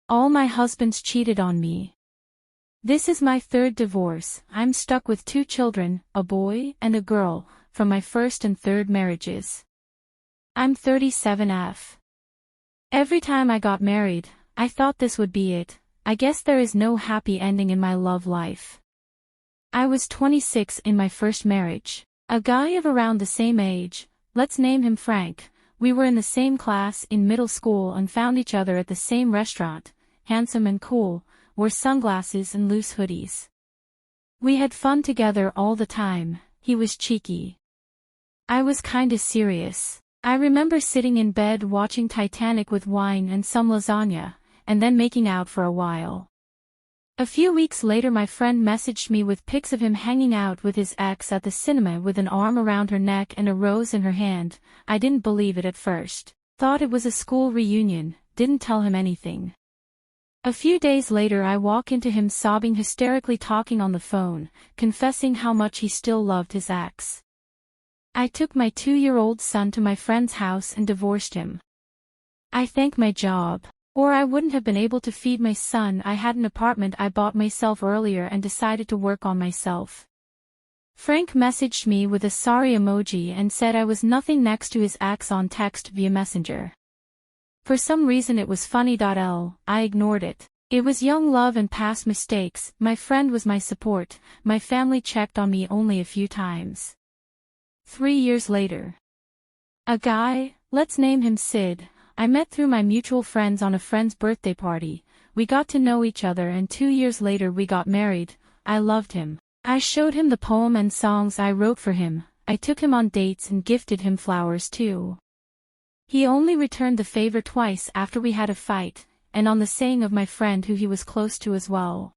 All my husbands cheated on me. This is my third divorce. I'm stuck with 2 children, a boy and a girl, from my first and third marriages. I'm 37F. Every time I got married, I thought this would be it. I guess there is no happy ending in my love life. I was 26 in my first marriage. A guy of around the same age, let's name him Frank. We were in the same class in middle school and found each other at the same restaurant, handsome and cool, wore sunglasses and loose hoodies. We had fun together all the time. He was cheeky. I was kinda serious. I remember sitting in bed watching Titanic with wine and some lasagna, and then making out for a while. A few weeks later my friend messaged me with pics of him hanging out with his ex at the cinema with an arm around her neck and a rose in her hand. I didn't believe it at first. Thought it was a school reunion, didn't tell him anything. A few days later I walk into him sobbing hysterically talking on the phone, confessing how much he still loved his ex. I took my 2-year-old son to my friend's house and divorced him. I thank my job. Or I wouldn't have been able to feed my son. I had an apartment I bought myself earlier and decided to work on myself. Frank messaged me with a sorry emoji and said I was nothing next to his ex on text via Messenger. For some reason it was funny.l, I ignored it. It was young love and past mistakes. My friend was my support. My family checked on me only a few times. 3 years later. A guy, let's name him Sid, I met through my mutual friends on a friend's birthday party. We got to know each other and 2 years later we got married. I loved him. I showed him the poem and songs I wrote for him. I took him on dates and gifted him flowers too. He only returned the favor twice after we had a fight, and on the saying of my friend who he was close to as well.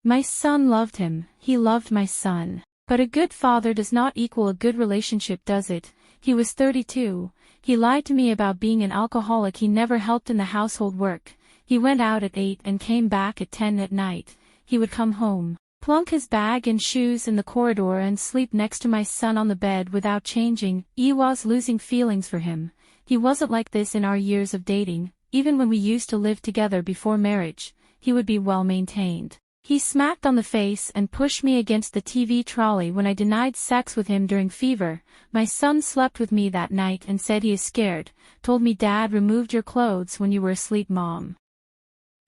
My son loved him, he loved my son. But a good father does not equal a good relationship, does it? He was 32. He lied to me about being an alcoholic. He never helped in the household work. He went out at 8 and came back at 10 at night. He would come home, plunk his bag and shoes in the corridor and sleep next to my son on the bed without changing. I was losing feelings for him. He wasn't like this in our years of dating. Even when we used to live together before marriage, he would be well maintained. He smacked on the face and pushed me against the TV trolley when I denied sex with him during fever. My son slept with me that night and said he is scared. Told me Dad removed your clothes when you were asleep, Mom.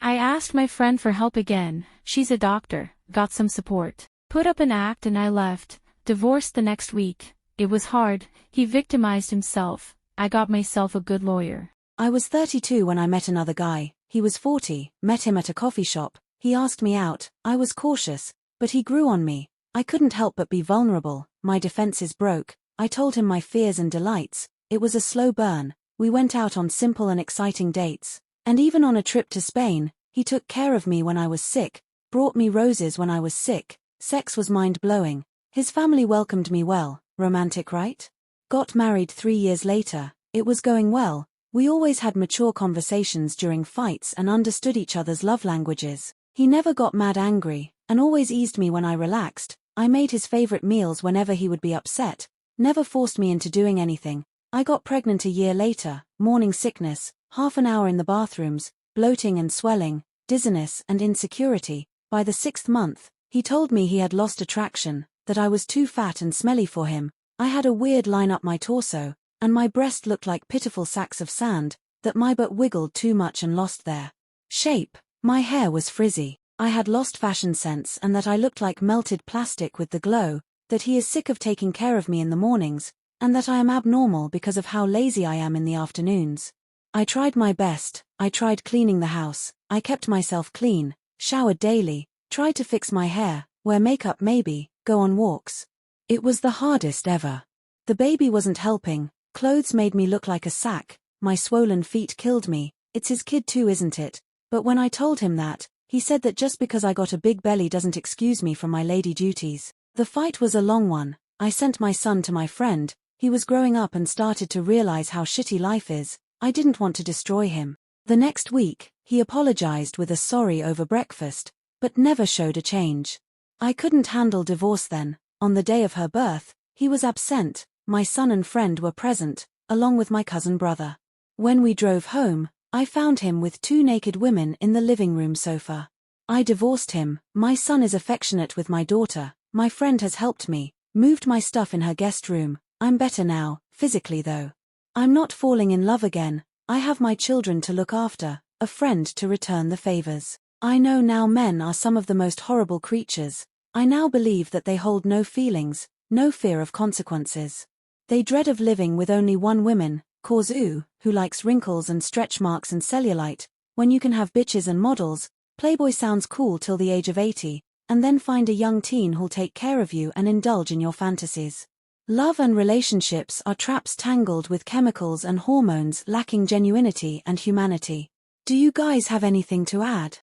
I asked my friend for help again. She's a doctor, got some support. Put up an act and I left. Divorced the next week. It was hard. He victimized himself. I got myself a good lawyer. I was 32 when I met another guy. He was 40, met him at a coffee shop. He asked me out. I was cautious, but he grew on me. I couldn't help but be vulnerable. My defenses broke. I told him my fears and delights. It was a slow burn. We went out on simple and exciting dates. And even on a trip to Spain, he took care of me when I was sick, brought me roses when I was sick. Sex was mind-blowing. His family welcomed me well. Romantic, right? Got married 3 years later. It was going well. We always had mature conversations during fights and understood each other's love languages. He never got mad angry, and always eased me when I relaxed. I made his favorite meals whenever he would be upset, never forced me into doing anything. I got pregnant a year later, morning sickness, half an hour in the bathrooms, bloating and swelling, dizziness and insecurity. By the 6th month, he told me he had lost attraction, that I was too fat and smelly for him. I had a weird line up my torso, and my breast looked like pitiful sacks of sand, that my butt wiggled too much and lost their shape. My hair was frizzy. I had lost fashion sense and that I looked like melted plastic with the glow, that he is sick of taking care of me in the mornings, and that I am abnormal because of how lazy I am in the afternoons. I tried my best. I tried cleaning the house. I kept myself clean, showered daily, tried to fix my hair, wear makeup maybe, go on walks. It was the hardest ever. The baby wasn't helping. Clothes made me look like a sack. My swollen feet killed me. It's his kid too, isn't it? But when I told him that, he said that just because I got a big belly doesn't excuse me from my lady duties. The fight was a long one. I sent my son to my friend. He was growing up and started to realize how shitty life is. I didn't want to destroy him. The next week, he apologized with a sorry over breakfast, but never showed a change. I couldn't handle divorce then. On the day of her birth, he was absent. My son and friend were present, along with my cousin brother. When we drove home, I found him with 2 naked women in the living room sofa. I divorced him. My son is affectionate with my daughter. My friend has helped me, moved my stuff in her guest room. I'm better now, physically though. I'm not falling in love again. I have my children to look after, a friend to return the favors. I know now men are some of the most horrible creatures. I now believe that they hold no feelings, no fear of consequences. They dread of living with only one woman, cause who likes wrinkles and stretch marks and cellulite, when you can have bitches and models. Playboy sounds cool till the age of 80, and then find a young teen who'll take care of you and indulge in your fantasies. Love and relationships are traps tangled with chemicals and hormones lacking genuinity and humanity. Do you guys have anything to add?